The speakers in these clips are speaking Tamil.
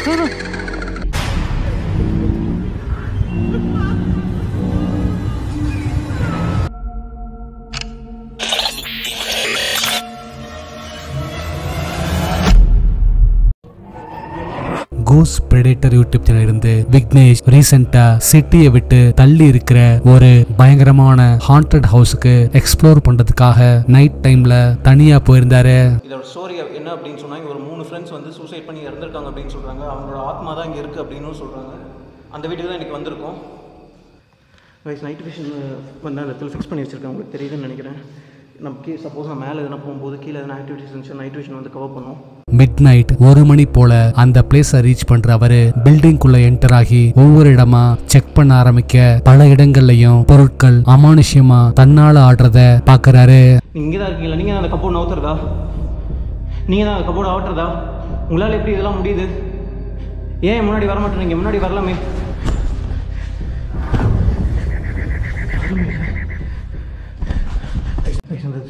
கோஸ்ட் பிரெடேட்டர் யூடியூப் சேனல் இருந்து விக்னேஷ் ரீசெண்டா சிட்டியை விட்டு தள்ளி இருக்கிற ஒரு பயங்கரமான ஹாண்டட் ஹவுஸுக்கு எக்ஸ்ப்ளோர் பண்றதுக்காக நைட் டைம்ல தனியா போயிருந்தாரு. இதோட ஸ்டோரி என்ன அப்படின்னு சொன்னாங்க, ஒரு 3 ஃப்ரெண்ட்ஸ் வந்து சூசைட் பண்ணி இறந்துருக்காங்க அப்படின்னு சொல்றாங்க. அவங்களோட ஆத்மா தான் இங்கே இருக்குது அப்படின்னு சொல்றாங்க. அந்த வீட்டுக்கு தான் எனக்கு வந்திருக்கோம். நைட் விஷன் வந்து அந்த இடத்துல ஃபிக்ஸ் பண்ணி வச்சிருக்கேன், உங்களுக்கு தெரியுதுன்னு நினைக்கிறேன். நம்ம சப்போஸ் நான் மேலே எதனா போகும்போது கீழே எதனா ஆக்டிவிட்டிஸ் இருந்துச்சு நைட் விஷன் வந்து கவர் பண்ணும். மிட் நைட் 1 மணி போல அந்த பிளேஸை ரீச் பண்ற அவரு பில்டிங்குள்ள என்டர் ஆகி ஒவ்வொரு இடமா செக் பண்ண ஆரம்பிக்க பல இடங்கள்லயும் பொருட்கள் அமானுஷ்யமா தன்னால ஆடுறத பாக்குறாரு. நீங்க தான் இருக்கீங்களா? நீங்க தான் அந்த கப்போர்ட் நவுத்துறதா? நீங்க தான் அந்த கப்போர்ட் ஆட்டுறதா? உங்களால் எப்படி இதெல்லாம் முடியுது? ஏன் முன்னாடி வர மாட்டேறீங்க? முன்னாடி வரலாமே.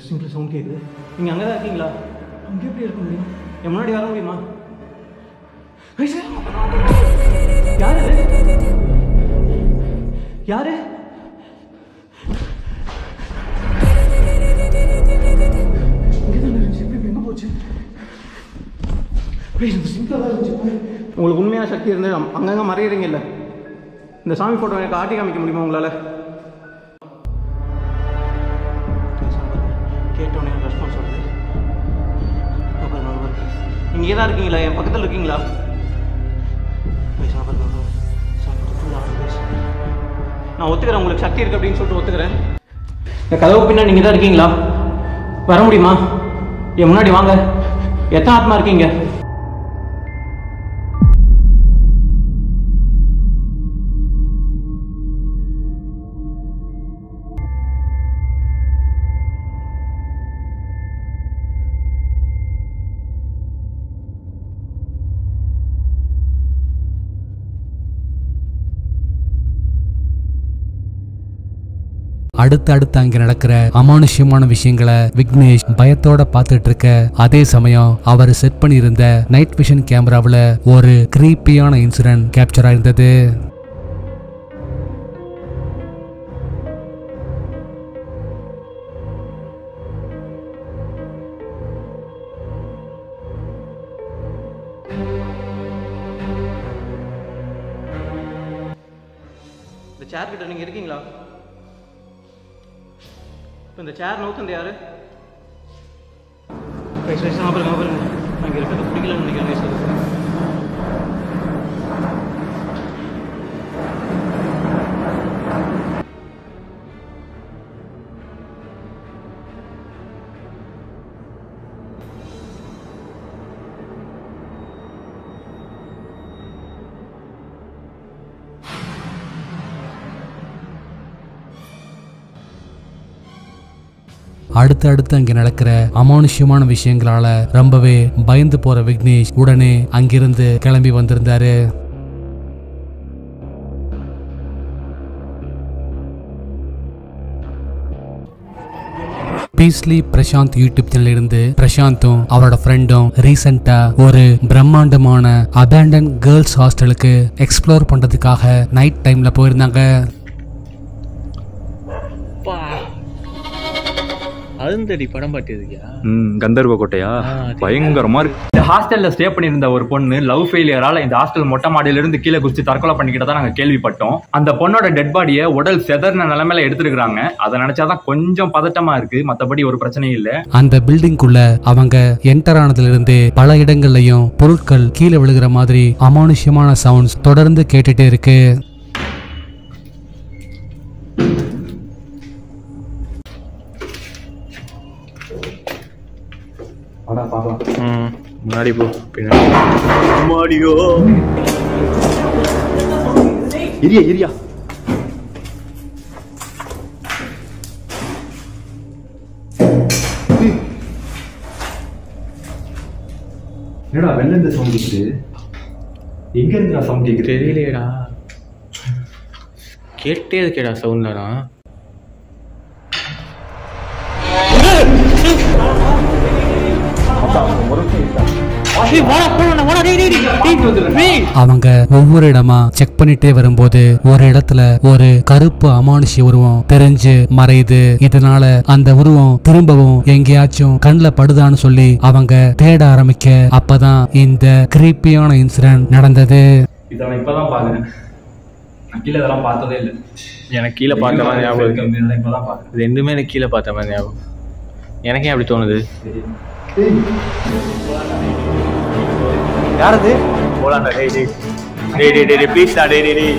சிம்பிள் சவுண்ட் கேட்குது. நீங்கள் அங்கே தான் இருக்கீங்களா? அங்கே எப்படி இருக்க முடியும்? என் முன்னாடி வர முடியுமா? யாரு யாரு? எங்கே போச்சு? உங்களுக்கு உண்மையான சக்தி இருந்து அங்கங்கே மறையிறீங்கல்ல, இந்த சாமி ஃபோட்டோ எனக்கு ஆட்டி காமிக்க முடியுமா உங்களால்? கேட்டோன்னே ரெஸ்பான்ஸ் வருது. இங்கே தான் இருக்கீங்களா? என் பக்கத்தில் இருக்கீங்களா? நான் ஒத்துக்கிறேன், உங்களுக்கு சக்தி இருக்குது அப்படின்னு சொல்லிட்டு ஒத்துக்கிறேன். என் கதவு பின்னா நீங்கள் தான் இருக்கீங்களா? வர முடியுமா? என் முன்னாடி வாங்க. எத்தனை ஆத்மா இருக்கீங்க? அடுத்து அங்க நடக்கிற அமானுஷ்யமான விஷயங்களை விக்னேஷ் பயத்தோட பார்த்துட்டு இருக்க அதே சமயம் அவர் செட் பண்ணியிருந்த நைட் விஷன் கேமராவில் ஒரு கிரீப்பியான இன்சிடென்ட் கேப்சர் ஆயிருந்தது. இந்த சேர் கிட்ட நீங்க இருக்கீங்களா? இந்த சேர் நவுத்தது யாரு? பாருங்க அங்கே இருக்கிறது பிடிக்கலன்னு நினைக்கிறேன். அடுத்து அங்க நடக்கிற அமானுஷ்யமான விஷயங்களால ரொம்பவே பயந்து போற விக்னேஷ் உடனே அங்கிருந்து கிளம்பி வந்திருந்தாரு. பீஸ்லி பிரசாந்த் யூடியூப் சேனல் இருந்து பிரசாந்தும் அவரோட ஃப்ரெண்டும் ரீசெண்டா ஒரு பிரம்மாண்டமான அபேண்டன் கேர்ள்ஸ் ஹாஸ்டலுக்கு எக்ஸ்ப்ளோர் பண்றதுக்காக நைட் டைம்ல போயிருந்தாங்க. அருந்ததி படம் பாட்டிருக்கியா? கந்தர்வ கோட்டையா? பயங்கரமா இருக்கு. இந்த ஹாஸ்டல்ல ஸ்டே பண்ணியிருந்த ஒரு பொண்ணு லவ் ஃபெயிலியரால இந்த ஹாஸ்டல் மொட்டை மாடியில இருந்து கீழே குதிச்சு தற்கொலை பண்ணிக்கிட்டதா நாங்க கேள்விப்பட்டோம். அந்த பொண்ணோட டெட் பாடியை உடல் செதர்ன நிலைமையில எடுத்துருக்காங்க. அதை நினைச்சாதான் கொஞ்சம் பதட்டமா இருக்கு, மத்தபடி ஒரு பிரச்சனையும் இல்ல. அந்த பில்டிங்குள்ள அவங்க என்டர் ஆனதுல இருந்து பல இடங்கள்லயும் பொருட்கள் கீழே விழுகிற மாதிரி அமானுஷ்யமான சவுண்ட்ஸ் தொடர்ந்து கேட்டுட்டே இருக்கு. முன்னாடி போ, பின்னாடியோ இரியா என்னடா வெளில இருந்து சவுண்ட் கேக்குது? எங்க இருந்தா சவுண்ட் கேக்குது? தெரியலையடா, கேட்டே இருக்கேடா சவுண்ட்லடா. அவங்க ஒவ்வொரு இடமா செக் பண்ணிட்டே வரும்போது ஒரு இடத்துல ஒரு கருப்பு அமானுஷ்ய உருவம் தெரிஞ்சு மறையுது. இதனால அந்த உருவம் திரும்பவும் எங்கேயாச்சும் கண்ணுல படுதான்னு சொல்லி அவங்க தேட ஆரம்பிக்க அப்பதான் இந்த கிரீப்பியான இன்சிடென்ட் நடந்தது. இதை நான் இப்பதான் பாக்குறேன். நான் கீழே இதெல்லாம் பார்த்ததே இல்லை. எனக்கு கீழே பார்த்த மாதிரி ஞாபகம் இருக்கு. இப்பதான் பாக்குறேன். இது ரெண்டுமே எனக்கு கீழே பார்த்த மாதிரி ஞாபகம். எனக்கே அப்படி தோணுது. யாரது? போலாண்டா. டேய் டேய் டேய் டேய் டேய் ப்ளீஸ்டா. டேய் டேய் டேய்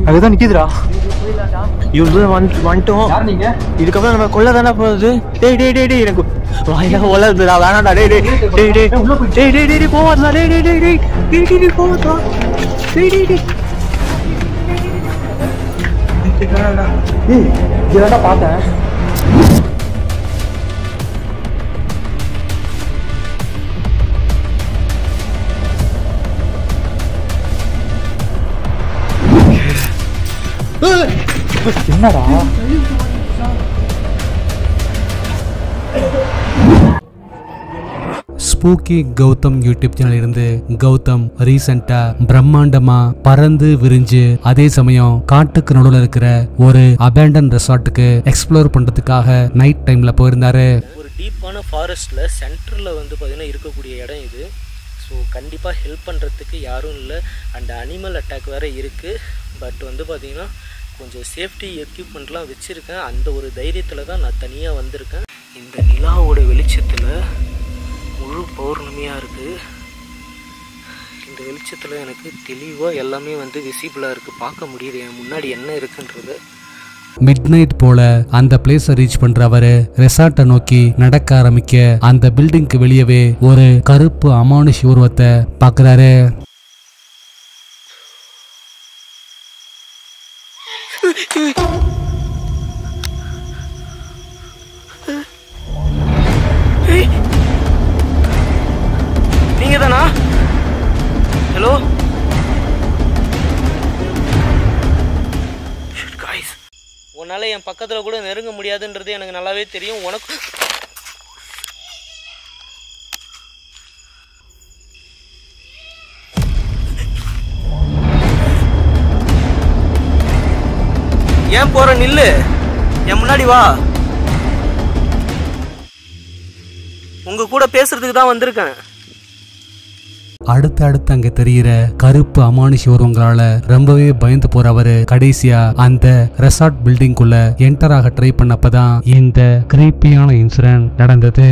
அதுதான் நிக்குதுடா. இவ்வளோ வந்துட்டோம். நீங்க இதுக்கப்புறம் நம்ம கொல்ல தானே போகுது. டேய் டேய் டேய் டேய் எனக்கு வாயில ஒலதுடா. வேணாண்டா. டேய் டேய் டேய் டேய் டேய் டேய் டேய் டேய் போவாதா. டேய் டேய் டேய் டேய் டேய் டேய் டேய் போவாதா. டேய் டேய் டேய் இதெல்லாம் பார்த்தேன். என்னடா ஸ்பூக்கி கௌதம் யூடியூப் சேனல் இருந்து கௌதம் ரீசெண்டா பிரம்மாண்டமா பறந்து விரிஞ்சு அதே சமயம் காட்டுக்கு நடுவில் இருக்கிற ஒரு அபேண்டன் ரெசார்ட்டுக்கு எக்ஸ்ப்ளோர் பண்றதுக்காக நைட் டைம்ல போயிருந்தாரு. ஒரு டீப்பான ஃபாரஸ்ட்டில் சென்டரில் வந்து பார்த்திங்கன்னா இருக்கக்கூடிய இடம் இது. ஸோ கண்டிப்பாக ஹெல்ப் பண்ணுறதுக்கு யாரும் இல்லை. அண்ட் அனிமல் அட்டாக் வேறு இருக்குது. பட் வந்து பார்த்திங்கன்னா கொஞ்சம் சேஃப்டி எக்யூப்மெண்ட்லாம் வச்சுருக்கேன். அந்த ஒரு தைரியத்தில் தான் நான் தனியாக வந்திருக்கேன். இந்த நிலாவோட வெளிச்சத்தில் முழு பௌர்ணமியாக இருக்குது. இந்த வெளிச்சத்தில் எனக்கு தெளிவாக எல்லாமே வந்து விசிபிளாக இருக்குது. பார்க்க முடியுது என் முன்னாடி என்ன இருக்குன்றது. மிட் நைட் போல அந்த பிளேஸை ரீச் பண்ற அவரு ரெசார்ட்டை நோக்கி நடக்க ஆரம்பிக்க அந்த பில்டிங்க்கு வெளியவே ஒரு கருப்பு அமானுஷ உருவத்தை பார்க்கறாரு. நீங்க தானா? ஹலோ காய்ஸ், உன்னால என் பக்கத்துல கூட நெருங்க முடியாதுன்றது எனக்கு நல்லாவே தெரியும். உனக்கு ஏன் போற? நில்லு, என் முன்னாடி வா. உங்க கூட பேசுறதுக்கு தான் வந்திருக்கேன். அடுத்து அங்க தெரிகிற கருப்பு அமானுஷ உருவங்களால ரொம்பவே பயந்து போறவரு கடைசியா அந்த ரெசார்ட் பில்டிங்குள்ள என்டர் ஆக ட்ரை பண்ணப்பதான் இந்த கிரீப்பியான இன்சிடென்ட் நடந்தது.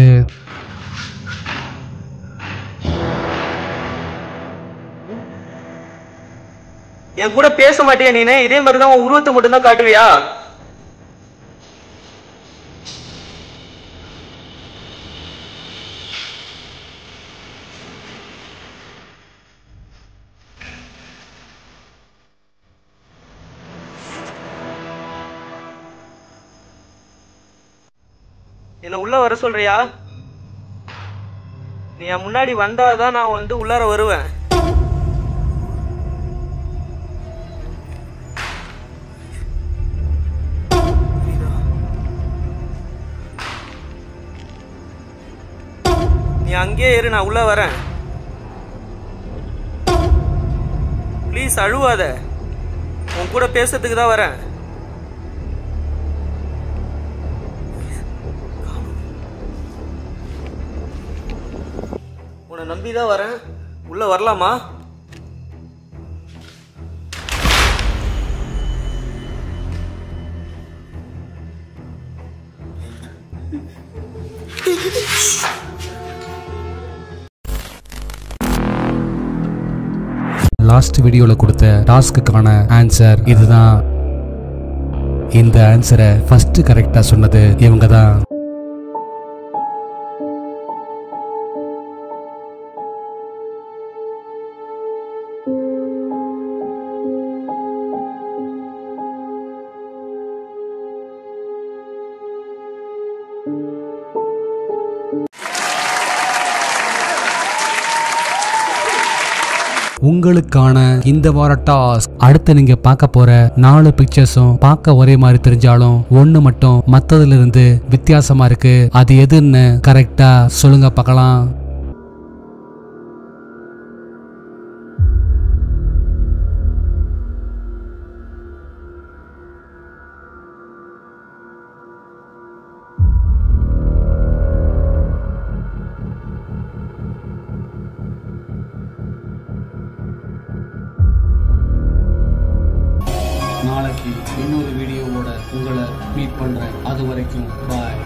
என் கூட பேச மாட்டியா நீனே? இதே மாதிரி தான் உன் உருவத்தை மட்டும் தான் காட்டுவியா? என்ன உள்ள வர சொல்றியா? நீ என் முன்னாடி வந்தாதான் நான் வந்து உள்ளார வருவேன். நீ அங்கேயே இரு, நான் உள்ள வரேன். ப்ளீஸ் அழுவாத, உன் கூட பேசுறதுக்கு தான் வரேன். உன்னை நம்பிதான் வரேன். உள்ள வரலாமா? லாஸ்ட் வீடியோல கொடுத்த டாஸ்க்குக்கான ஆன்சர் இதுதான். இந்த ஆன்சரை ஃபர்ஸ்ட் கரெக்டா சொன்னது இவங்க தான். உங்களுக்கான இந்த வார டாஸ்க். அடுத்து நீங்க பார்க்க போற 4 பிக்சர்ஸும் பார்க்க ஒரே மாதிரி தெரிஞ்சாலும் ஒண்ணு மட்டும் மத்ததுல இருந்து வித்தியாசமா இருக்கு. அது எதுன்னு கரெக்டா சொல்லுங்க பார்க்கலாம். நாளைக்கு இன்னொரு வீடியோவோட உங்களை மீட் பண்றேன். அது வரைக்கும் பாய்.